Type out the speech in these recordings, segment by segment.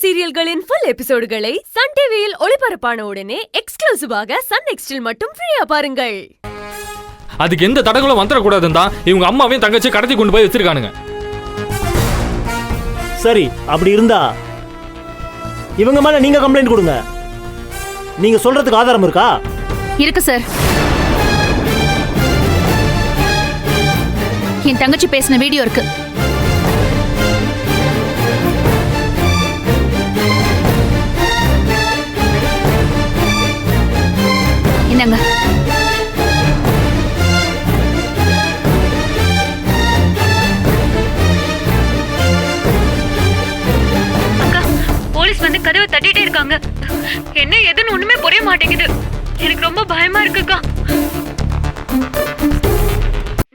சீரியல்களின் full எபிசோடுகளை Sun டிவியில் ஒளிபரப்பான உடனே எக்ஸ்க்ளூசிவாக சன் நெக்ஸ்டில் மட்டும் ஃப்ரீயா பாருங்கள். அதுக்கு எந்த தடங்களும் வந்துடக்கூடாதுன்னு தான் இவங்க அம்மாவையும் தங்கச்சி கடத்தி கொண்டு போய் வச்சிருக்கானுங்க. சரி, அப்படி இருந்தா இவங்க மேல நீங்க கம்ப்ளைண்ட் கொடுங்க. நீங்க சொல்றதுக்கு ஆதாரம் இருக்கா? இருக்கு சார். என் தங்கச்சி பேசின வீடியோ இருக்கு. என்னங்க? அக்கா, போலீஸ் வந்து கதவை தட்டிட்டே இருக்காங்க. என்ன எதுன்னு ஒண்ணுமே புரிய மாட்டேங்குது. எனக்கு ரொம்ப பயமா இருக்குக்கா.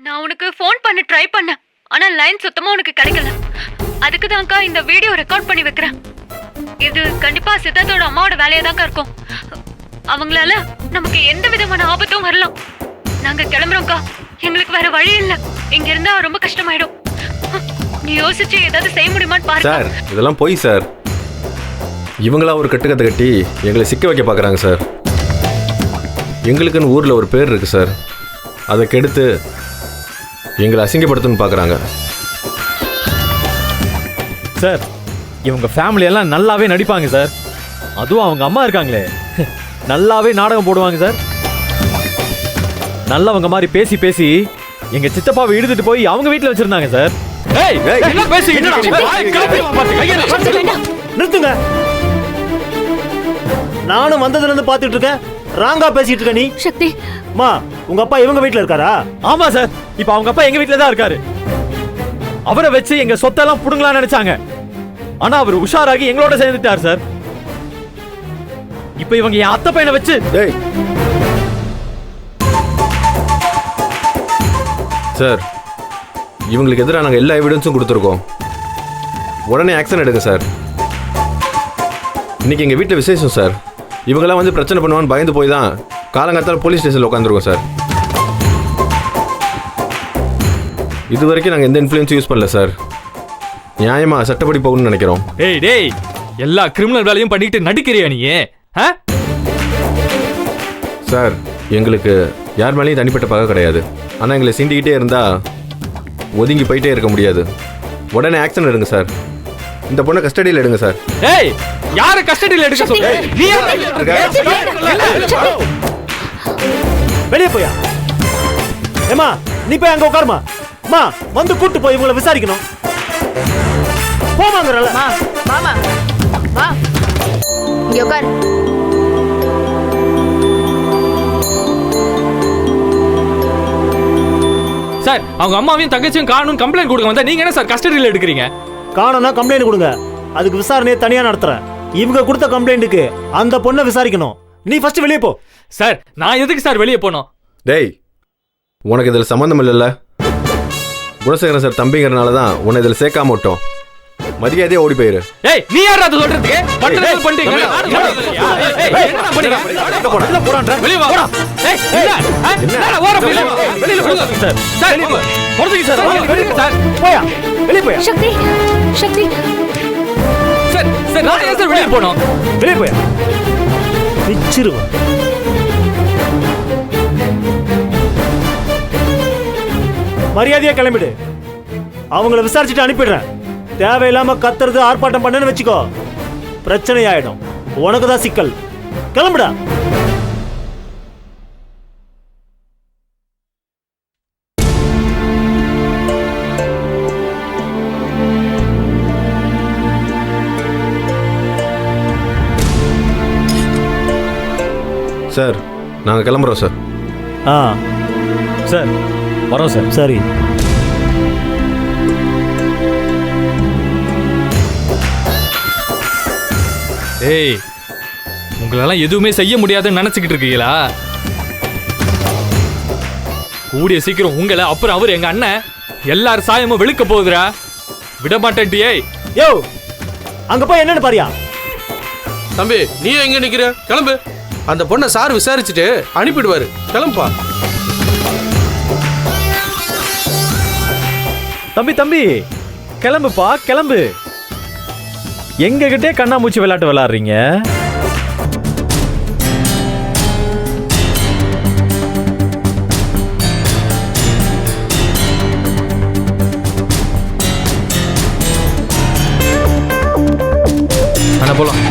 நான் உனக்கு ஃபோன் பண்ண ட்ரை பண்ணேன், ஆனா லைன் சுத்தமா உனக்கு கிடைக்கல. அதுக்கு தான்க்கா இந்த வீடியோ ரெக்கார்ட் பண்ணி வைக்கிறேன். இது கண்டிப்பா சித்தார்த்தோட அம்மாவோட வேலையா தான்க்கா இருக்கும். அவங்களால நமக்கு எந்த விதமான ஆபத்தும் வரலாம். நாங்க கிளம்புறோம்க்கா. எங்களுக்கு வேற வழி இல்ல. இங்க இருந்தா ரொம்ப கஷ்டமாயிடும். நீ யோசிச்சு ஏதாவது செய்ய முடியுமான்னு பாருங்க. சார், இதெல்லாம் போய் சார். இவங்களா ஒரு கட்டுக்கத்தை கட்டி எங்களை சிக்க வைக்க பார்க்குறாங்க சார். எங்களுக்குன்னு ஊரில் ஒரு பேர் இருக்கு சார். அதை கெடுத்து எங்களை அசிங்கப்படுத்தணும்னு பார்க்குறாங்க சார். இவங்க ஃபேமிலி எல்லாம் நல்லாவே நடிப்பாங்க சார். அதுவும் அவங்க அம்மா இருக்காங்களே, நல்லாவே நாடகம் போடுவாங்க சார். நல்லவங்க மாதிரி பேசி பேசி எங்க சித்தப்பாவை இழுத்துட்டு போய் அவங்க வீட்டுல வச்சிருந்தாங்க சார். நிறுத்துங்க. நானும் வந்ததுல இருந்து பாத்துட்டு இருக்கேன். ராங்கா பேசிட்டு இருக்க நீ. சக்தி, மா, உங்க அப்பா இவங்க வீட்டுல இருக்காரா? ஆமா சார். இப்ப அவங்க அப்பா எங்க வீட்டுல தான் இருக்காரு. அவரை வச்சு எங்க சொத்தெல்லாம் புடுங்கலாம்னு நினைச்சாங்க. ஆனா அவர் உஷாராகி எங்களோட சேர்ந்துட்டார் சார். இப்ப இவங்க என் அத்தை பையனை வச்சு சார், இவங்களுக்கு எதிராக நாங்கள் எல்லா எவிடன்ஸும் கொடுத்துருக்கோம். உடனே ஆக்ஷன் எடுங்க சார். இன்னைக்கு எங்கள் வீட்டில் விசேஷம் சார். இவங்கெல்லாம் வந்து பிரச்சனை பண்ணுவான்னு பயந்து போய் தான் காலங்காலத்தால் போலீஸ் ஸ்டேஷனில் உட்காந்துருக்கோம் சார். இது வரைக்கும் நாங்கள் எந்த இன்ஃப்ளூயன்ஸும் யூஸ் பண்ணல சார். நியாயமாக சட்டப்படி போகணும்னு நினைக்கிறோம். டேய் டேய், எல்லா கிரிமினல் வேலையும் பண்ணிட்டு நடிக்கிறியா நீ? சார், எங்களுக்கு யார் மேலேயும் தனிப்பட்ட பகை கிடையாது. ஆனால் எங்களை சிண்டிக்கிட்டே இருந்தால் ஒதுங்கி போயிட்டே இருக்க முடியாது. உடனே ஆக்ஷன் எடுங்க சார். இந்த பொண்ணை கஸ்டடியில் எடுங்க சார். ஏய், யாரை கஸ்டடியில் எடுக்க சொல்ற? நீ வெளியே போயா? ஏமா, நீ போய் அங்க உட்காருமா. அம்மா, வந்து கூட்டு போய் இவங்களை விசாரிக்கணும். போமாங்கறல. மாமா வா, இங்க உட்கார். சார், அவங்க அம்மாவையும் தங்கச்சியும் காணும் கம்ப்ளைண்ட் கொடுக்க வந்தா நீங்க என்ன சார் கஸ்டடியில் எடுக்கிறீங்க? காணோம்னா கம்ப்ளைண்ட் கொடுங்க. அதுக்கு விசாரணையை தனியா நடத்துறேன். இவங்க கொடுத்த கம்ப்ளைண்ட்டுக்கு அந்த பொண்ணை விசாரிக்கணும். நீ ஃபர்ஸ்ட் வெளியே போ. சார், நான் எதுக்கு சார் வெளியே போனோம்? டேய், உனக்கு இதில் சம்மந்தம் இல்லைல்ல? குணசேகரன் சார் தம்பிங்கிறனால தான் உன்னை இதில் சேர்க்காம விட்டோம். மரியாதையே ஓடி போயிரு. ஏய், நீ யாரா அது சொல்றதுக்கு? பட்டனல் பண்ணிட்டீங்க. வெளிய வா. ஏய், என்ன ஓர வெளிய வா சார். சார், போறதுக்கு சார். சார், போயா, வெளியே போயா. சக்தி, சக்தி. சார், சார், நான் ஏன் சார் வெளிய போனோம்? வெளியே போயா. பிச்சிருவா. மரியாதையா கிளம்பிடு. அவங்கள விசாரிச்சுட்டு அனுப்பிடுறேன். தேவையில்லாம கத்துறது ஆர்ப்பாட்டம் பண்ணன்னு வச்சுக்கோ, பிரச்சனை ஆயிடும். உனக்கு தான் சிக்கல். கிளம்புடா. சார், நாங்கள் கிளம்புறோம் சார். சார், வரோம் சார். சரி. ஏய், உங்களெல்லாம் எதுவுமே செய்ய முடியாதுன்னு நினைச்சுக்கிட்டு இருக்கீங்களா? கூடிய சீக்கிரம் உங்களை, அப்புறம் அவர் எங்க அண்ணன் எல்லாரும் சாயமும் வெளுக்க போகுதுரா. விட மாட்டேன்டியே. யோ, அங்க போய் என்னன்னு பாரியா. தம்பி, நீ எங்க நிக்கிற? கிளம்பு. அந்த பொண்ணை சார் விசாரிச்சுட்டு அனுப்பிடுவாரு. கிளம்புப்பா. தம்பி, தம்பி, கிளம்புப்பா, கிளம்பு. எங்ககிட்டே கண்ணாமூச்சி விளையாட்டு விளையாடுறீங்க. அண்ணா போலாம்.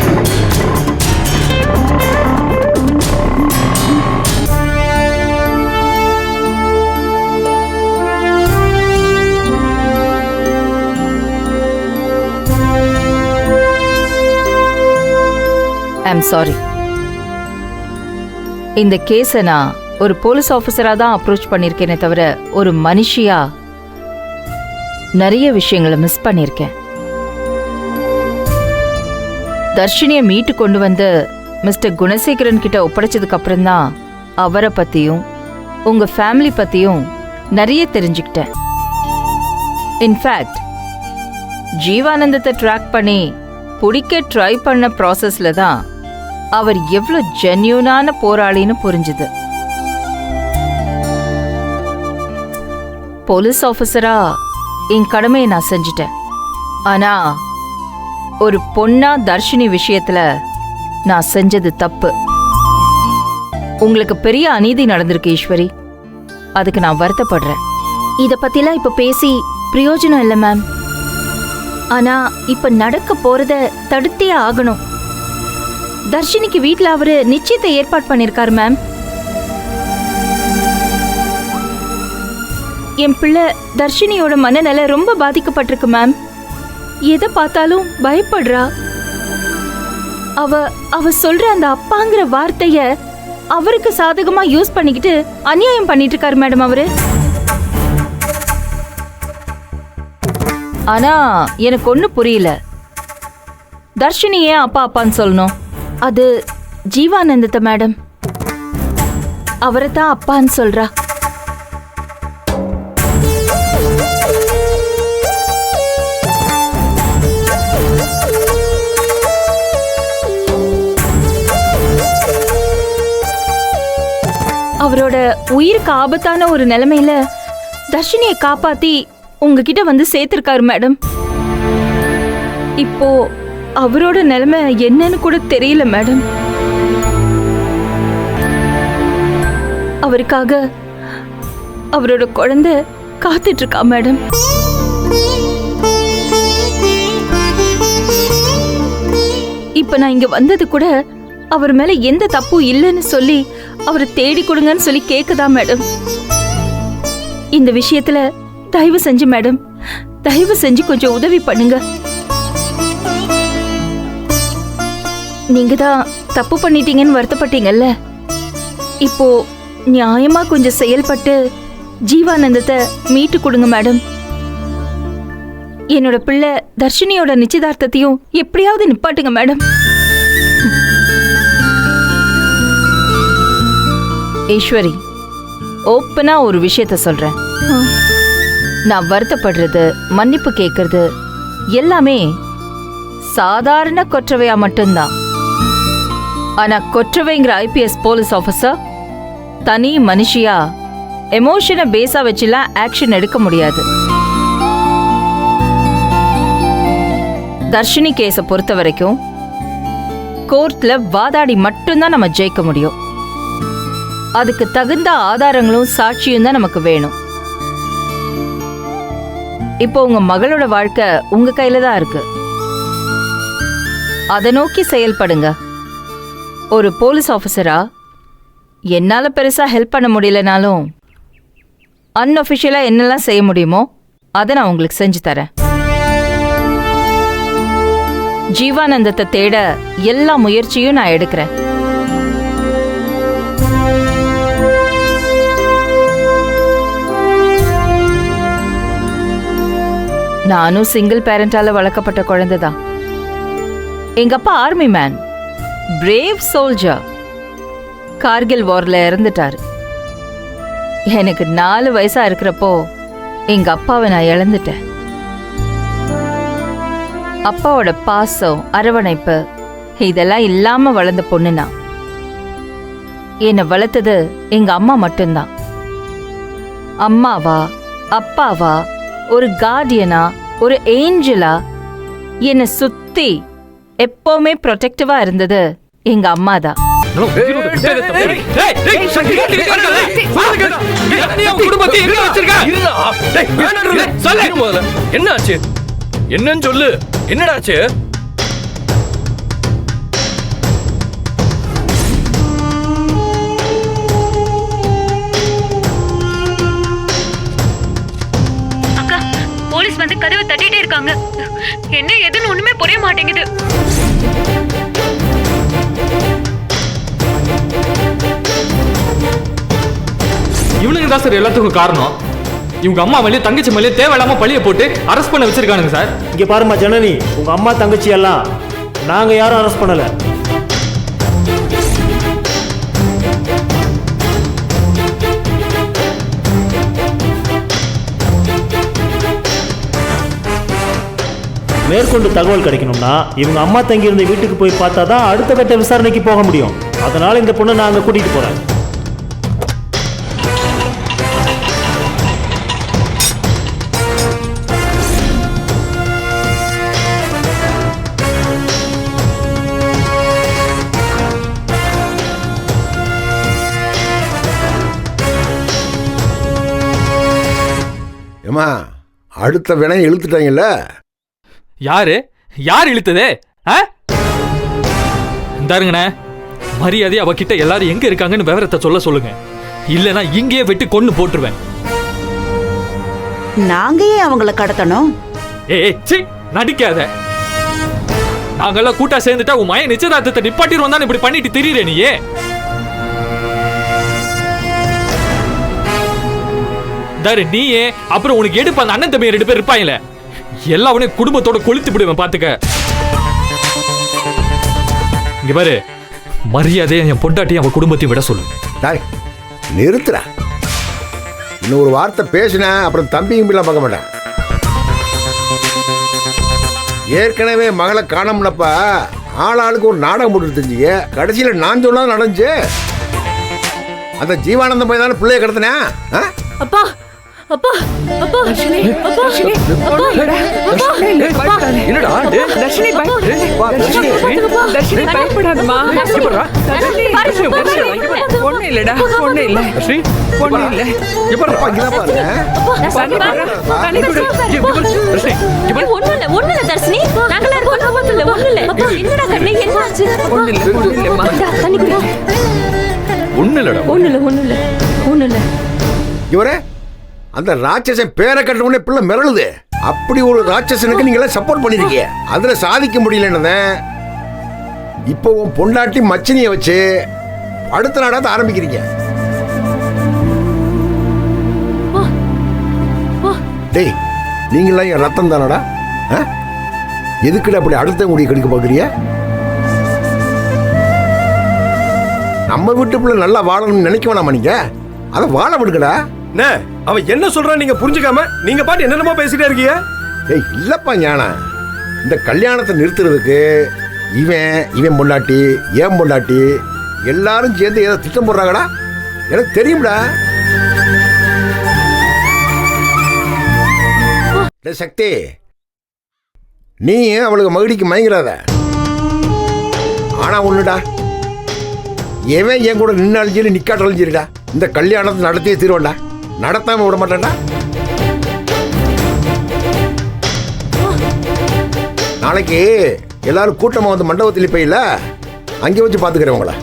I'm sorry. இந்த கேஸை நான் ஒரு போலீஸ் ஆஃபீஸரா தான் அப்ரோச் பண்ணியிருக்கேனே தவிர ஒரு மனுஷியா நிறைய விஷயங்களை மிஸ் பண்ணியிருக்கேன். தர்ஷினியை மீட்டு கொண்டு வந்து மிஸ்டர் குணசேகரன் கிட்ட ஒப்படைச்சதுக்கு அப்புறம் தான் அவரை பத்தியும் உங்க ஃபேமிலி பத்தியும் நிறைய தெரிஞ்சுக்கிட்டேன். இன்ஃபேக்ட் ஜீவானந்தத்தை ட்ராக் பண்ணி பிடிக்க ட்ரை பண்ண ப்ராசஸ்ல தான் அவர் எவ்வளோ ஜென்யூனான போராளின்னு புரிஞ்சுது. போலீஸ் ஆஃபீஸரா என் கடமையை நான் செஞ்சிட்டேன். ஆனா ஒரு பொண்ணா தர்ஷினி விஷயத்துல நான் செஞ்சது தப்பு. உங்களுக்கு பெரிய அநீதி நடந்திருக்கு ஈஸ்வரி. அதுக்கு நான் வருத்தப்படுறேன். இத பத்திலாம் இப்ப பேசி பிரயோஜனம் இல்ல மேம். ஆனா இப்ப நடக்க போறத தடுத்தே ஆகணும். தர்ஷினிக்கு வீட்ல அவரு நிச்சயத்தை ஏற்பாடு பண்ணிருக்காரு மேம். என் பிள்ளை தர்ஷினியோட மனநல ரொம்ப பாதிக்கப்பட்டிருக்கு மேம். எதை பார்த்தாலும் பயப்படுறா. அவ சொல்ற அந்த அப்பாங்கிற வார்த்தைய அவருக்கு சாதகமா யூஸ் பண்ணிக்கிட்டு அநியாயம் பண்ணிட்டு இருக்காரு மேடம் அவரு. ஆனா எனக்கு ஒண்ணு புரியல. தர்ஷினி ஏன் அப்பா அப்பான்னு சொல்லணும்? அது ஜீவானந்தத்தை மேடம். அவரை தான் அப்பான்னு சொல்றா. அவரோட உயிருக்கு ஆபத்தான ஒரு நிலைமையில தர்ஷினியை காப்பாத்தி உங்ககிட்ட வந்து சேர்த்திருக்காரு மேடம். இப்போ அவரோட நிலைமை என்னன்னு கூட தெரியல மேடம். அவருக்காக அவரோட குழந்தை காத்துட்டு இருக்கா மேடம். இப்ப நான் இங்க வந்தது கூட அவர் மேல எந்த தப்பும் இல்லைன்னு சொல்லி அவரை தேடி கொடுங்கன்னு சொல்லி கேக்குதா மேடம். இந்த விஷயத்துல தயவு செஞ்சு மேடம், தயவு செஞ்சு கொஞ்சம் உதவி பண்ணுங்க. நீங்க தான் தப்பு பண்ணிட்டீங்கன்னு வருத்தப்பட்டீங்கல்ல, இப்போ நியாயமா கொஞ்சம் செயல்பட்டு ஜீவானந்தத்தை மீட்டு கொடுங்க மேடம். என்னோட பிள்ளை தர்ஷினியோட நிச்சயதார்த்தத்தையும் எப்படியாவது நிப்பாட்டுங்க மேடம். ஈஸ்வரி, ஓப்பனா ஒரு விஷயத்த சொல்றேன். நான் வருத்தப்படுறது, மன்னிப்பு கேட்கறது எல்லாமே சாதாரண கொற்றவையா மட்டும்தான். ஆனா கொற்றவைங்கிற ஐபிஎஸ் போலீஸ் ஆபீசர் தனி மனுஷியா எமோஷனை பேஸா வச்சுலாம் ஆக்ஷன் எடுக்க முடியாது. தர்ஷினி கேஸை பொறுத்த வரைக்கும் கோர்ட்ல வாதாடி மட்டும்தான் நம்ம ஜெயிக்க முடியும். அதுக்கு தகுந்த ஆதாரங்களும் சாட்சியும் தான் நமக்கு வேணும். இப்போ உங்க மகளோட வாழ்க்கை உங்க கையில தான் இருக்கு. அதை நோக்கி செயல்படுங்க. ஒரு போலீஸ் ஆஃபீஸரா என்னால பெருசா ஹெல்ப் பண்ண முடியலனாலும் அன்அஃபிஷியலா என்னெல்லாம் செய்ய முடியுமோ அதை நான் உங்களுக்கு செஞ்சு தரேன். ஜீவானந்தத்தை தேட எல்லா முயற்சியும் நான் எடுக்கிறேன். நானும் சிங்கிள் பேரண்டால வளர்க்கப்பட்ட குழந்தை தான். எங்க அப்பா army man, brave soldier. Kargil வார்ல இறந்துட்டாரு. எனக்கு 4 வயசா இருக்கிறப்போ எங்க அப்பாவை நான் இழந்துட்டேன். அப்பாவோட பாசம், அரவணைப்பு இதெல்லாம் இல்லாம வளர்ந்த பொண்ணுனா. என்னை வளர்த்தது எங்க அம்மா மட்டும்தான். அம்மாவா, அப்பாவா, ஒரு கார்டியனா, ஒரு ஏஞ்சலா என்னை சுத்தி எப்பவுமே ப்ரொடெக்டிவா இருந்தது எங்க அம்மா தான். என்னாச்சு? என்னன்னு சொல்லு. என்னடாச்சு? அக்கா, போலீஸ் வந்து கதவை தட்டிட்டே இருக்காங்க. என்ன எதுன்னு ஒண்ணுமே புரிய மாட்டேங்குது. இவனுங்க தான் சார் எல்லாத்துக்கும் காரணம். இவங்க அம்மா மேலே தங்கச்சி மேலே தேவையில்லாம பழிய போட்டு அரெஸ்ட் பண்ண வச்சிருக்கானுங்க சார். இங்க பாருமா ஜனனி, உங்க அம்மா தங்கச்சி எல்லாம் நாங்க யாரும் அரெஸ்ட் பண்ணல. மேற்கொண்டு தகவல் கிடைக்கணும்னா இவங்க அம்மா தங்கி இருந்த வீட்டுக்கு போய் பார்த்தா தான் அடுத்த கட்ட விசாரணைக்கு போக முடியும். அதனால இந்த பொண்ணை நான் அங்க கூட்டிட்டு போறேன். ஏமா, அடுத்த வினையை இழுத்துட்டாங்கல்ல? யாரு யார் இழுத்ததே? இந்தாருங்கண்ணே, மரியாதை அவகிட்ட எல்லாரும் எங்க இருக்காங்கன்னு விவரத்தை சொல்ல சொல்லுங்க. இல்லனா இங்கேயே வெட்டி கொன்னு போட்டுருவேன். நாங்க ஏன் அவங்கள கடத்தணும்? ஏய் சீ, நடிக்காத. நாங்கெல்லாம் கூட்டா சேர்ந்துட்டா உன் மய நிச்சயதார்த்தத்தை நிப்பாட்டிடுவோம் தான் இப்படி பண்ணிட்டு திரியிற நீயே. தாரு நீயே, அப்புறம் உனக்கு எடுப்ப அந்த அண்ணன் தம்பி 2 பேர் இருப்பாங்களே, எல்லாவனையும் குடும்பத்தோட கொளுத்து விடுவேன் பாத்துக்க. இங்க பாரு, மரியாதையா என் பொண்டாட்டி அவன் குடும்பத்தையும் விட சொல்லு. டாய் நிறுத்துறா. இன்னொரு வார்த்தை பேசினா அப்புறம் தம்பியும் பார்க்க மாட்டேன். ஏற்கனவே மகளை காணோம்னப்பா ஆளாளுக்கு ஒரு நாடகம் போட்டு தெரிஞ்சுங்க. கடைசியில் நான் சொன்னா நடந்துச்சு. அந்த ஜீவானந்தம் போய் தானே பிள்ளைய கடத்தினா? அப்பா அப்பா அப்பா அப்பா என்னடா? தர்ஷினி பயப்படாதம்மா. ஒண்ணு இல்லடா, ஒண்ணு இல்ல, ஒண்ணு இல்ல. ஒண்ணு இல்ல தர்ஷினி, நாங்களா இருக்கோம். ஒண்ணு இல்ல அப்பா. என்னடா கண்ணே, என்னாச்சு? ஒண்ணு இல்ல, ஒண்ணு இல்லம்மா. தண்ணி குடி. ஒண்ணு இல்லடா. ஒண்ணு இல்ல, ஒண்ணு இல்ல, ஒண்ணு இல்ல. இவரே அந்த ராட்சசன் பேரை கட்டணும்னே பிள்ளை மிரளுது. அப்படி ஒரு ராட்சசனுக்கு நீங்க எல்லாம் சப்போர்ட் பண்ணிருக்கீங்க. அதுல சாதிக்க முடியலன்னு இப்போ உன் பொண்டாட்டி மச்சினிய வச்சு அடுத்த நாடாத ஆரம்பிக்கிறீங்க. டேய், நீங்களாம் என் ரத்தம் தானடா? எதுக்குடா அப்படி அடுத்த முடிய கெடுக்க பாக்குறீங்க? நம்ம வீட்டு பிள்ளை நல்லா வாழணும்னு நினைக்க வேணாமா நீங்க? அதை வாழ விடுங்கடா. அவன் என்ன சொல்றான் நீங்க புரிஞ்சுக்காம நீங்க பாட்டு என்னென்னமோ பேசிட்டே இருக்கீங்க. ஏய் இல்லப்பா ஞானா, இந்த கல்யாணத்தை நிறுத்துறதுக்கு இவன் பொண்டாட்டி ஏன் பொண்டாட்டி எல்லாரும் சேர்ந்து ஏதோ திட்டம் போடுறாங்கடா. எனக்கு தெரியும்டா. சக்தி, நீ அவளுக்கு மகிடிக்கு மயங்கிறாத. ஆனா ஒண்ணுடா, எவன் என் கூட நின்று அழிஞ்சிரு நிக்காட்டாலும் சரிடா, இந்த கல்யாணத்தை நடத்தியே தீர்வேன்டா. நடத்தாம விட மாட்டேன்டா. நாளைக்கு எல்லாரும் கூட்டமா வந்து மண்டபத்தில் போயில அங்கே வச்சு பாத்துக்கிறேன் உங்களை.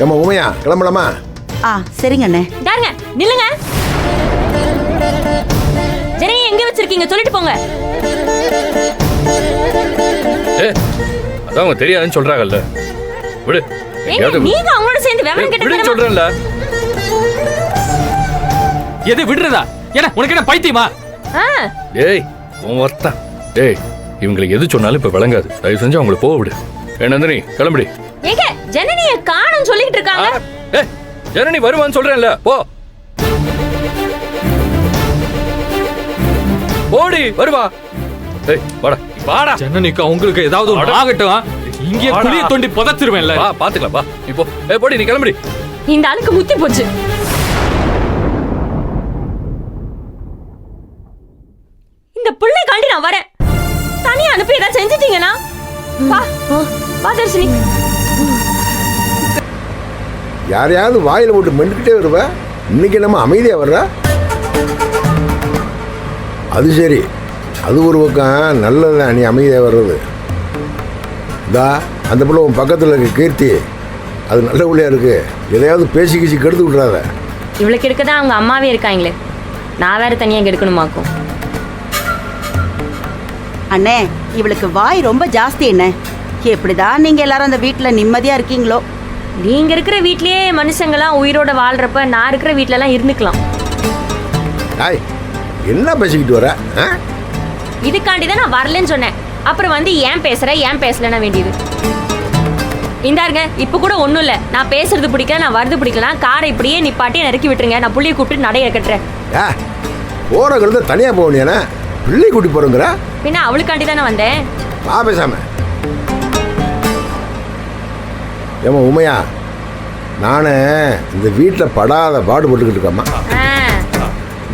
ஏமா உமையா, கிளம்பலாமா? சரிங்க அண்ணே. டாருங்க, நில்லுங்க. ஜனனி எங்க வச்சிருக்கீங்க? சொல்லிட்டு போங்க. அதான் அவங்க தெரியாதுன்னு சொல்றாங்கல்ல, விடு. நீங்க அவங்களோட சேர்ந்து விவரம் கேட்டு சொல்றேன்ல. எது விடுறதா? என்ன உனக்கு என்ன பைத்தியமா? டேய் உன் வர்த்தா. டேய் இவங்களுக்கு எது சொன்னாலும் இப்ப விளங்காது. தயவு செஞ்சு அவங்களை போக விடு. நந்தினி கிளம்புடி. ஏங்க ஜனனிய காணோம்னு சொல்லிட்டு இருக்காங்க. ஏய் ஜனனி வருவான்னு சொல்றேன்ல, போ. போடி, வருவா. ஏய் வாடா வாடா. ஜனனிக்கு உங்களுக்கு ஏதாவது ஆகட்டும், இங்கே குளிய தோண்டி புதைச்சிருவேன்ல. வா பாத்துக்கலாம், வா. இப்போ போடி, நீ கிளம்புடி. இந்த ஆளுக்கு முத்தி போச்சு. இந்த பிள்ளை காண்டி நான் வரேன். தனியா அனுப்பி ஏதாவது செஞ்சிட்டீங்கன்னா வா வா தர்ஷினி. யாரையாவது வாயில போட்டு மெண்டுக்கிட்டே வருவ, இன்னைக்கு நம்ம அமைதியா வர்ற. அது சரி, அது ஒரு பக்கம் நல்லதுதான் நீ அமைதியா வர்றது. தா அந்த பிள்ளை உன் பக்கத்தில் இருக்க கீர்த்தி, அது நல்ல பிள்ளையா இருக்கு. எதையாவது பேசி கீசி கெடுத்து விட்றாத. இவளுக்கு இருக்க தான் அவங்க அம்மாவே இருக்காங்களே, நான் வேற தனியாக கெடுக்கணுமாக்கும். அண்ணே, இவளுக்கு வாய் ரொம்ப ஜாஸ்தி. என்ன எப்படிதான் நீங்க எல்லாரும் அந்த வீட்டுல நிம்மதியா இருக்கீங்களோ? நீங்க இருக்கிற வீட்லயே மனுஷங்களாம் உயிரோட வாழ்றப்ப நான் இருக்கிற வீட்லலாம் இருந்துக்கலாம். ஆய், என்ன பேசிக்கிட்டு வர? இதுக்காண்டி தான் நான் வரலன்னு சொன்னேன். அப்புறம் வந்து ஏன் பேசலன்னா வேண்டியது. இந்தாருங்க, இப்போ கூட ஒன்றும் இல்லை. நான் பேசுறது பிடிக்கல, நான் வரது பிடிக்கலாம். காரை இப்படியே நிப்பாட்டி இறக்கி விட்டுருங்க. நான் புள்ளியை கூப்பிட்டு நடைய கட்டுறேன். போற கழுத தனியா போகணியானே, பிள்ளை கூட்டி போறோங்கிற. பின்ன அவளுக்காண்டி தானே வந்தேன். வா பேசாம. ஏமா உமையா, நானே இந்த வீட்டில் படாத பாடுபட்டுக்கிட்டு இருக்கம்மா.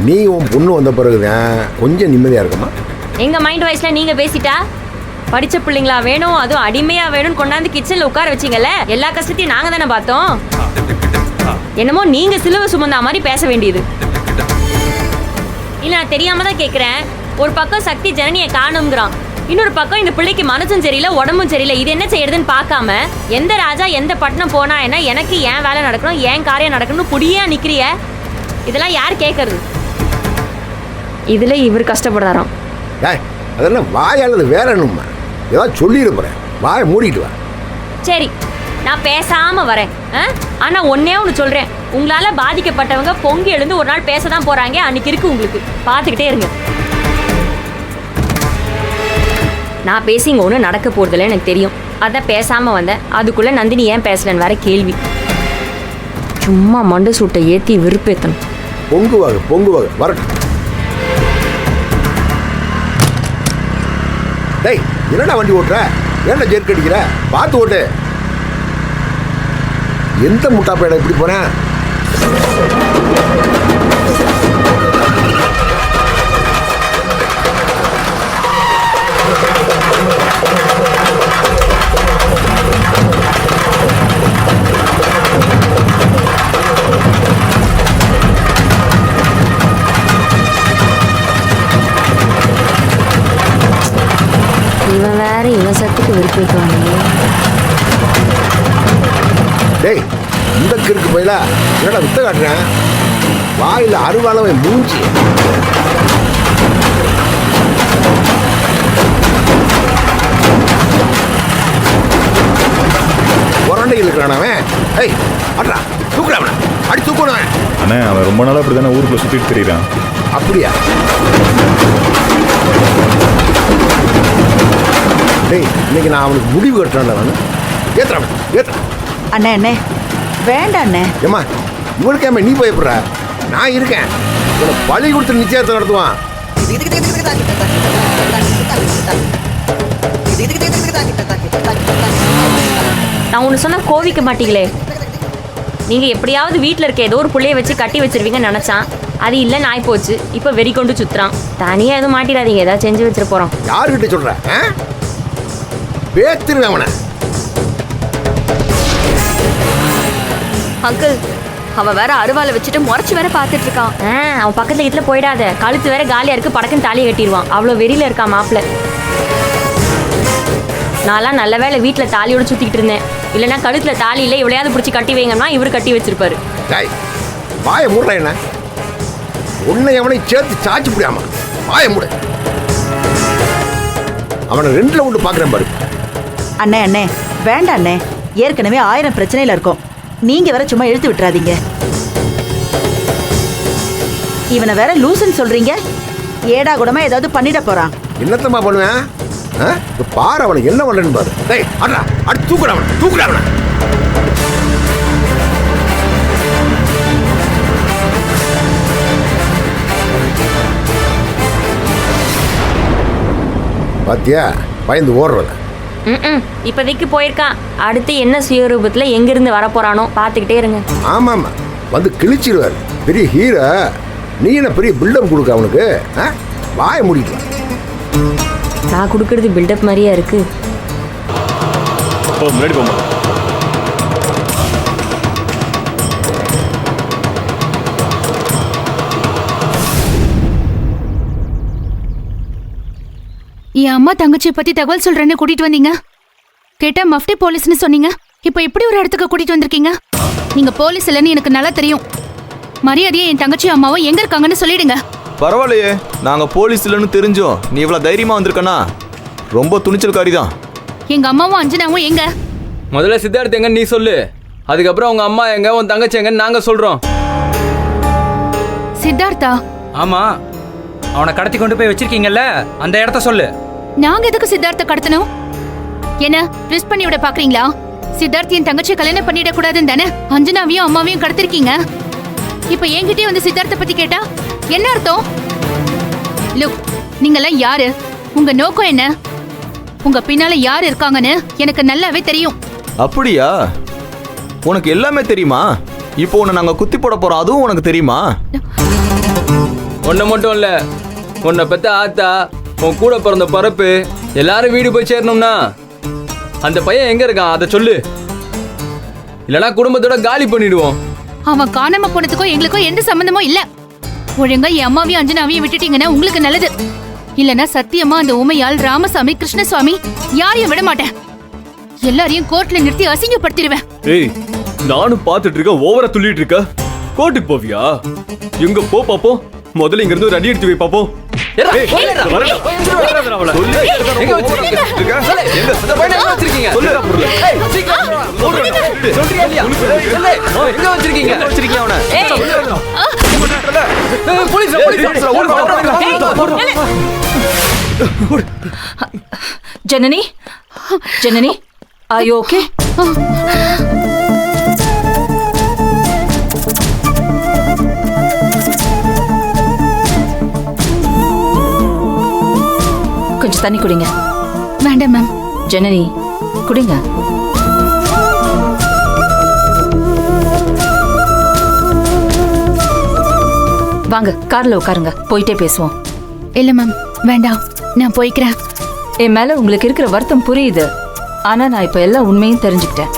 நீ உன் பொண்ணு வந்த பிறகுதான் கொஞ்சம் நிம்மதியா இருக்கம்மா. எங்க மைண்ட் வாய்ஸ்ல நீங்க பேசிட்டா படிச்ச பிள்ளைங்களா வேணும், அதுவும் அடிமையா வேணும்னு கொண்டாந்து கிச்சன்ல உட்கார வச்சிங்கல்ல. எல்லா கஷ்டத்தையும் நாங்க தானே பார்த்தோம். என்னமோ நீங்க சிலுவை சுமந்தா மாதிரி பேச வேண்டியது. இல்ல நான் தெரியாம தான் கேக்குறேன். ஒரு பக்கம் சக்தி ஜனனியை காணுங்கிறான், இன்னொரு பக்கம் இந்த பிள்ளைக்கு மனசும் சரியில்லை உடம்பும் சரியில்லை. இது என்ன செய்யறதுன்னு பார்க்காம எந்த ராஜா எந்த பட்டணம் போனா என்ன, எனக்கு ஏன் வேலை நடக்கணும், ஏன் காரியம் நடக்கணும் புடியா நிக்கிறிய. இதெல்லாம் யார் கேட்கறது? இதுல இவர் கஷ்டப்படுறாராம். அதெல்லாம் வாயானது வேற என்னம்மா, ஏதாவது சொல்லியிருப்பேன். வாயை மூடிட்டு வா. சரி, நான் பேசாம வரேன். ஆனா ஒன்னே ஒன்று சொல்றேன், உங்களால பாதிக்கப்பட்டவங்க பொங்கி எழுந்து ஒரு நாள் பேசதான் போறாங்க. அன்னைக்கு இருக்கு உங்களுக்கு, பார்த்துக்கிட்டே இருங்க. நான் பேசி இங்கே ஒன்றும் நடக்க போகிறதில்ல எனக்கு தெரியும். அதான் பேசாமல் வந்தேன். அதுக்குள்ளே நந்தினி ஏன் பேசலன்னு வேற கேள்வி. சும்மா மண்டை சூட்டை ஏற்றி விருப்பேத்தணும். பொங்குவாங்க வரட்டும். டேய், என்னடா வண்டி ஓட்டுற? ஏன்டா ஜெர்க் அடிக்கிற? பார்த்து ஓட்டு. எந்த முட்டாப்பேடா இப்படி போறேன்? இவன் வேற இவன் சத்துக்கு விருப்பம். டேய், இந்த கிறுக்கு போயில என்னடா வித்த காட்டுறேன்? வாயில் அருவாளவை மூஞ்சி. உரண்டையில் இருக்கிறானவன். ஏய், அட்ரா தூக்குறவன, அடி தூக்கணும். அண்ணே, அவன் ரொம்ப நாளாக அப்படி தானே ஊருக்குள்ள சுற்றிட்டு தெரியுறான். அப்படியா? டேய், இன்னைக்கு நான் அவனுக்கு முடிவு கட்டுறேன். ஏத்துறேன். அண்ணே அண்ணே வேண்டாம் அண்ணே. ஏம்மா, இவனுக்கு ஏமா நீ பயப்படுற? நான் இருக்கேன். உனக்கு பழி கொடுத்து நிச்சயத்தை நடத்துவான். நான் ஒன்று சொன்னால் கோவிக்க மாட்டீங்களே. நீங்கள் எப்படியாவது வீட்டில் இருக்க ஏதோ ஒரு பிள்ளைய வச்சு கட்டி வச்சிருவீங்கன்னு நினச்சான். அது இல்லை, நாய் போச்சு. இப்போ வெறி கொண்டு சுற்றுறான். தனியாக எதுவும் மாட்டிடாதீங்க, ஏதாவது செஞ்சு வச்சுட்டு போகிறோம். யாருக்கிட்ட சொல்கிற? பேத்துருவேன் அவனை. அங்கிள், அவன் வேற அருவாலை வச்சுட்டு முறைச்சு வேற பார்த்துட்டு இருக்கான். அவன் பக்கத்தில் இதில் போயிடாத. கழுத்து வேற காலியாக இருக்கு, படக்குன்னு தாலியை கட்டிடுவான். அவ்வளோ வெறியில் இருக்கான் மாப்பிள்ள. நான்லாம் நல்ல வேலை வீட்டில் தாலியோட சுற்றிக்கிட்டு இருந்தேன். இல்லைன்னா கழுத்தில் தாலி இல்லை, இவ்வளையாவது பிடிச்சி கட்டி வைங்கன்னா இவர் கட்டி வச்சிருப்பாரு. வாய மூடல, என்ன உன்னை அவனை சேர்த்து சாச்சு முடியாம வாய மூட. அவனை ரெண்டுல ஒன்று பார்க்குறேன் பாரு. அண்ணே அண்ணே வேண்டாம் அண்ணே, ஏற்கனவே 1000 பிரச்சனையில இருக்கும். நீங்க வேற சும்மா இழுத்து விட்டுறாதீங்க. இவனை வேற லூசுன்னு சொல்றீங்க. ஏடா கூடமா ஏதாவது பண்ணிட போறான். என்னத்தம்மா பண்ணுவேன்? பாரு அவனை என்ன பண்றேன்னு பாரு. டேய், அட்ரா அடி தூக்குறவன. பாத்தியா, பயந்து ஓடுறத. இப்போதைக்கு போயிருக்கான். அடுத்து என்ன சுயரூபத்தில் எங்கிருந்து வரப்போறானோ பார்த்துக்கிட்டே இருங்க. ஆமாம்மா, வந்து கிழிச்சிருவார். பெரிய ஹீரோ நீ, என்ன பெரிய பில்டப் கொடுக்க அவனுக்கு? வாய மூடிக்கலாம். நான் கொடுக்கறது பில்டப் மாதிரியா இருக்கு. முன்னாடி போமா. என் அம்மா தங்கச்சியை பத்தி தகவல் சொல்றேன்னு கூட்டிட்டு வந்தீங்க. கேட்டா மஃப்டி போலீஸ்னு சொன்னீங்க. இப்போ இப்படி ஒரு இடத்துக்கு கூட்டிட்டு வந்திருக்கீங்க. நீங்க போலீஸ் இல்லைன்னு எனக்கு நல்லா தெரியும். மரியாதையை என் தங்கச்சி அம்மாவும் எங்க இருக்காங்கன்னு சொல்லிடுங்க. பரவாயில்லையே, நாங்க போலீஸ் இல்லைன்னு தெரிஞ்சோம் நீ இவ்வளவு தைரியமா வந்திருக்கனா ரொம்ப துணிச்சல்காரி தான். எங்க அம்மாவும் அஞ்சனாவும் எங்க? முதல்ல சித்தார்த் எங்க நீ சொல்லு, அதுக்கப்புறம் உங்க அம்மா எங்க உன் தங்கச்சி எங்கன்னு நாங்க சொல்றோம். சித்தார்த்தா? ஆமா, அவனை கடத்தி கொண்டு போய் வச்சிருக்கீங்கல்ல, அந்த இடத்த சொல்லு. நாங்க எதுக்கு சித்தார்த்த கடத்தணும்? என்ன ட்விஸ்ட் பண்ணி விட பாக்குறீங்களா? சித்தார்த் என் தங்கச்சியை கல்யாணம் பண்ணிட கூடாதுன்னு தானே அஞ்சனாவையும் அம்மாவையும் கடத்திருக்கீங்க. இப்ப என்கிட்டயே வந்து சித்தார்த்த பத்தி கேட்டா என்ன அர்த்தம்? லுக், நீங்கெல்லாம் யாரு? உங்க நோக்கம் என்ன? உங்க பின்னால யாரு இருக்காங்கன்னு எனக்கு நல்லாவே தெரியும். அப்படியா? உனக்கு எல்லாமே தெரியுமா? இப்போ உன்னை நாங்க குத்தி போட போறோம், அதுவும் உனக்கு தெரியுமா? ஒன்ன மட்டும் இல்ல, உன்னை பெத்த ஆத்தா, உன் கூட பிறந்த பரப்பு எல்லாரும் வீடு போய் சேரணும்னா அந்த பையன் எங்க இருக்கான் அதை சொல்லு, இல்லனா குடும்பத்தோட காலி பண்ணிடுவோம். அவன் காணாம போனதுக்கும் எங்களுக்கும் எந்த சம்பந்தமும் இல்ல. ஒழுங்கா என் அம்மாவையும் அஞ்சனாவையும் விட்டுட்டீங்கன்னா உங்களுக்கு நல்லது. இல்லனா சத்தியமா அந்த உமையால் ராமசாமி கிருஷ்ணசுவாமி யாரையும் விட மாட்டேன். எல்லாரையும் கோர்ட்ல நிறுத்தி அசிங்கப்படுத்திடுவேன். ஏய், நானும் பார்த்துட்டு இருக்கேன், ஓவரா துள்ளிட்டு இருக்க. கோர்ட்டுக்கு போவியா? எங்க போ பாப்போம். முதல்ல இங்க இருந்து ஒரு அடி எடுத்து வை பாப்போம். Janani, Janani, are you okay? கொஞ்சம் தண்ணி குடிங்க. வேண்டாம் மேம். ஜனனி, குடிங்க. வாங்க, கார்ல உட்காருங்க, போயிட்டே பேசுவோம். இல்ல மேம், வேண்டாம், நான் போய்க்கிறேன். என் மேல உங்களுக்கு இருக்கிற வருத்தம் புரியுது, ஆனா நான் இப்ப எல்லா உண்மையும் தெரிஞ்சுக்கிட்டேன்.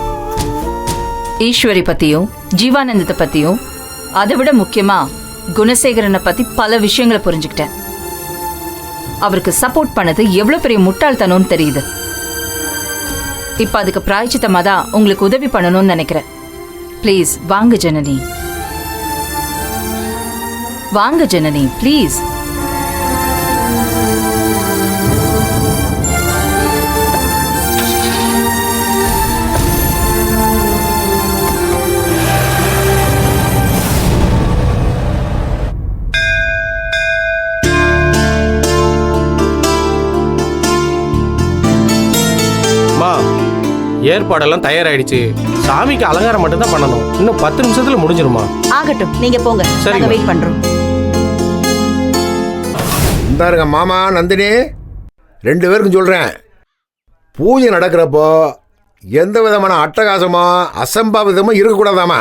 ஈஸ்வரி பத்தியும் ஜீவானந்தத்தை பத்தியும், அதை விட முக்கியமா குணசேகரனை பத்தி பல விஷயங்களை புரிஞ்சுக்கிட்டேன். அவருக்கு சப்போர்ட் பண்ணது எவ்வளவு பெரிய முட்டாள்தனம்னு தெரியுது. இப்ப அதுக்கு பிராயச்சித்தமா தான் உங்களுக்கு உதவி பண்ணணும்னு நினைக்கிறேன். ப்ளீஸ் வாங்க ஜனனி, வாங்க ஜனனி, ப்ளீஸ். ஏற்பாடெல்லாம் தயாராயிடுச்சு. சாமிக்கு அலங்காரம் மட்டும் தான் பண்ணணும். இன்னும் 10 நிமிஷத்துல முடிஞ்சிருமா? ஆகட்டும், நீங்க போங்க, நாங்க வெயிட் பண்றோம். இந்தாருங்க மாமா நந்தினி, 2 பேருக்கும் சொல்றேன், பூஜை நடக்கிறப்போ எந்த விதமான அட்டகாசமோ அசம்பாவிதமும் இருக்கக்கூடாதாமா.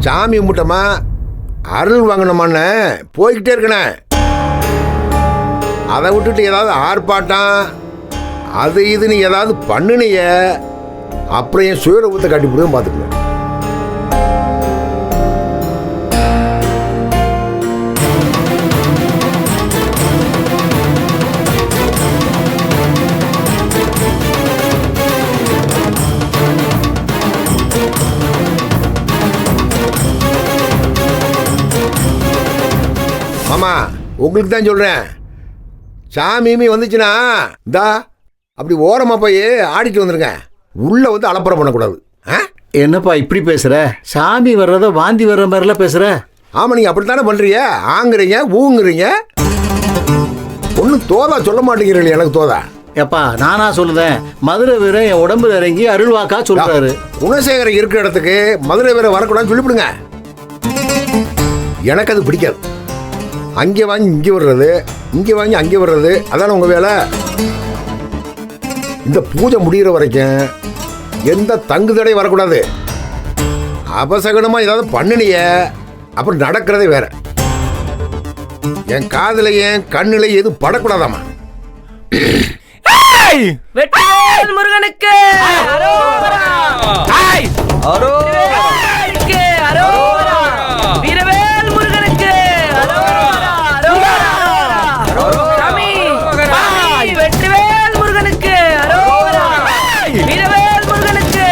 சாமி கும்பிட்டமா அருள் வாங்கணுமான்னு போய்கிட்டே இருக்கணும். அதை விட்டுட்டு ஏதாவது ஆர்ப்பாட்டம் அது இதுன்னு ஏதாவது பண்ணுனிய, அப்புறம் என் சுயரூபத்தை கட்டிப்பிடுவோம், பார்த்துக்கணும். ஆமா, உங்களுக்கு தான் சொல்றேன், சாமியுமே வந்துச்சுன்னா இந்தா அப்படி ஓரமா போய் ஆடிட்டு வந்துருங்க. உள்ள வந்து அலப்பறம் பண்ணக்கூடாது. என்னப்பா இப்படி பேசுற? சாமி வர்றத வாந்தி வர்ற மாதிரிலாம் பேசுற? ஆமா, நீங்க அப்படித்தானே பண்றீங்க. ஆங்குறீங்க, ஊங்குறீங்க, ஒன்னும் தோதா சொல்ல மாட்டேங்கிறீங்க. எனக்கு தோதா எப்பா நானா சொல்லுதேன்? மதுரை வீரன் என் உடம்புல இறங்கி அருள்வாக்கா சொல்றாரு. குணசேகரன் இருக்கிற இடத்துக்கு மதுரை வீரன் வரக்கூடாதுன்னு சொல்லிவிடுங்க. எனக்கு அது பிடிக்காது. அங்கே வாங்கி இங்கே வர்றது, இங்கே வாங்கி அங்கே வர்றது, அதான உங்கள் வேலை. இந்த பூஜை முடிகிற வரைக்கும் எந்த தங்கு தடை வரக்கூடாது. அபசகனமா ஏதாவது பண்ணினிய அப்புறம் நடக்கிறதே வேற. என் காதுல என் கண்ணுல எதுவும் படக்கூடாதாமா. வெற்றிவேல் முருகனுக்கு அரோகரா! வீரவேல் முருகனுக்கு அரோகரா! சாமி! வெற்றிவேல் முருகனுக்கு அரோகரா! வீரவேல் முருகனுக்கு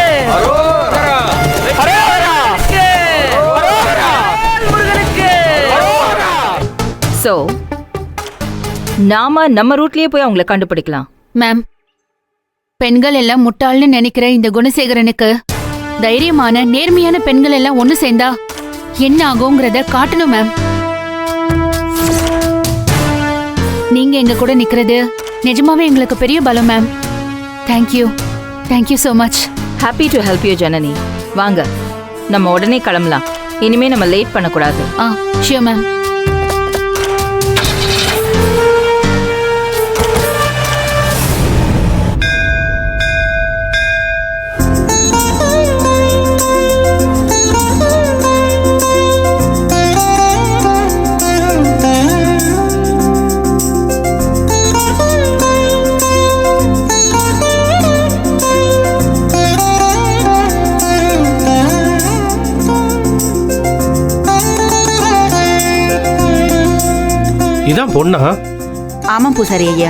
சோ நாம நம்ம ரூட்லயே போய் அவங்கள கண்டுபிடிக்கலாம். மேம், பெண்கள் எல்லாம் முட்டாள்னு நினைக்கிற இந்த குணசேகரனுக்கு தைரியமான நேர்மையான பெண்கள் எல்லாம் ஒண்ணு சேர்ந்தா என்ன ஆகுங்கிறத காட்டணும் மேம். நீங்க எங்க கூட நிக்கிறது நிஜமாவே எங்களுக்கு பெரிய பலம் ma'am. Thank you so much. Happy to help you Janani. வாங்க நம்ம உடனே கிளம்பலாம். இனிமே நம்ம லேட் பண்ணக்கூடாது. Sure ma'am. இதான் பொண்ணா? ஆமா பூசாரி ஐயா.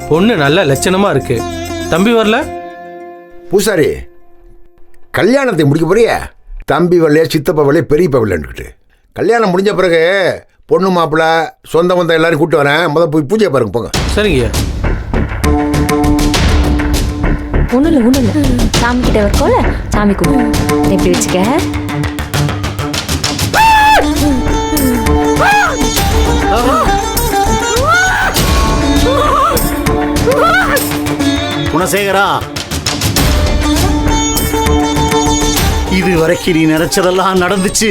பொண்ணு நல்ல லட்சணமா இருக்கு. தம்பி வரல? பூசாரி, கல்யாணத்தை முடிக்க போறியா? தம்பி வரலையா, சித்தப்பா வரலையா, பெரியப்பா வரலன்னுக்கிட்டு. கல்யாணம் முடிஞ்ச பிறகு பொண்ணு மாப்பிள்ள சொந்த பந்தம் எல்லாரும் கூப்பிட்டு வரேன். முதல் போய் பூஜை பாருங்க போங்க. சரிங்க. ஒண்ணு இல்ல சாமி கிட்ட இருக்கோல, சாமி கும்பிடு. எப்படி வச்சுக்க? குணசேகரா, இது வரைக்கும் நீ நினைச்சதெல்லாம் நடந்துச்சு.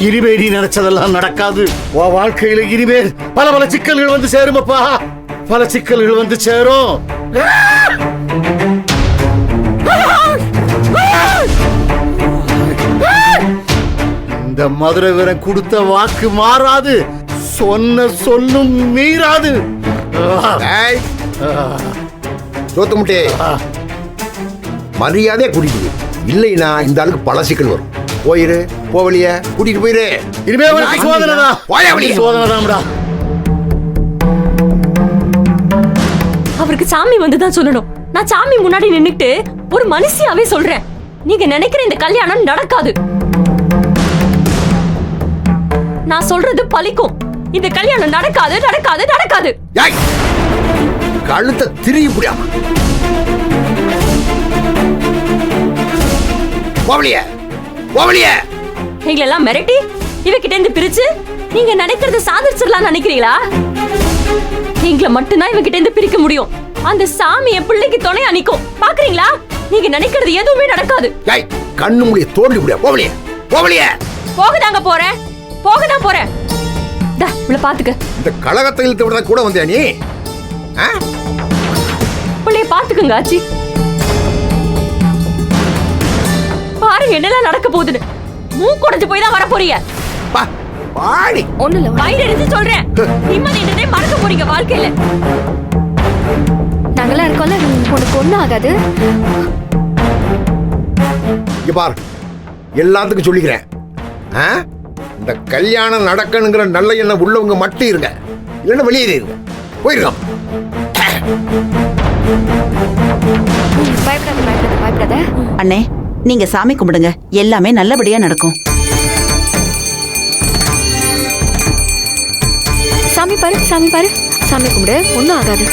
இனிமே நீ நினைச்சதெல்லாம் நடக்காது. உன் வாழ்க்கையில இனிமேல் பல பல சிக்கல்கள் வந்து சேருமப்பா. பல சிக்கல்கள் வந்து சேரும். இந்த மதுரை வீரன் கொடுத்த வாக்கு மாறாது. சொன்ன சொல்லும் மீறாது. சோத்து முட்டே மரியாதையா கூட்டிட்டு இல்லைன்னா இந்த ஆளுக்கு பல சிக்கல் வரும். போயிரு, போவலிய கூட்டிட்டு போயிரு. இனிமே சோதனைதான். அவருக்கு சாமி வந்துதான் சொல்லணும். நான் சாமி முன்னாடி நின்னுட்டு ஒரு மனுஷியாவே சொல்றேன், நீங்க நினைக்கிற இந்த கல்யாணம் நடக்காது. நான் சொல்றது பலிக்கும். இந்த கல்யாணம் நடக்காது நடக்காது நடக்காது. கழுத்தை திரிய முடியாம எங்களெல்லாம் மிரட்டி இவகிட்ட இருந்து பிரிச்சு நீங்க நினைக்கிறத சாதிச்சிடலாம் நினைக்கிறீங்களா? எங்களை மட்டும்தான் இவகிட்ட இருந்து பிரிக்க முடியும். அந்த சாமி என் பிள்ளைக்கு துணையா நிக்கும். பாக்குறீங்களா? நீங்க நினைக்கிறது எதுவுமே நடக்காது. கண்ணு முடிய தோண்டி முடியா. போகதாங்க போறேன், போகதான் போறேன். பாத்துக்க. இந்த கழகத்தை இழுத்து விட கூட வந்தியா நீ? பிள்ளைய பாத்துக்குங்க ஆச்சி. பாருங்க என்னெல்லாம் நடக்க போகுதுன்னு. மூக்குடைஞ்சு போய் தான் வர போறீங்க. ஒண்ணு இல்ல, வயிறு எடுத்து சொல்றேன். நிம்மதின்றதே மறக்க போறீங்க வாழ்க்கையில. நாங்கெல்லாம் இருக்கோம்ல, உனக்கு ஒண்ணும் ஆகாது. இங்க பார், எல்லாத்துக்கும் சொல்லிக்கிறேன். இந்த கல்யாணம் நடக்கணுங்கிற நல்ல எண்ணம் உள்ளவங்க மட்டும் இருங்க, இல்லைன்னா வெளியே இருங்க. போயிருக்கோம். பயப்படாத. அண்ணே, நீங்க சாமி கும்பிடுங்க, எல்லாமே நல்லபடியா நடக்கும். சாமி பாரு, சாமி கும்பிடு, ஒன்னும் ஆகாது.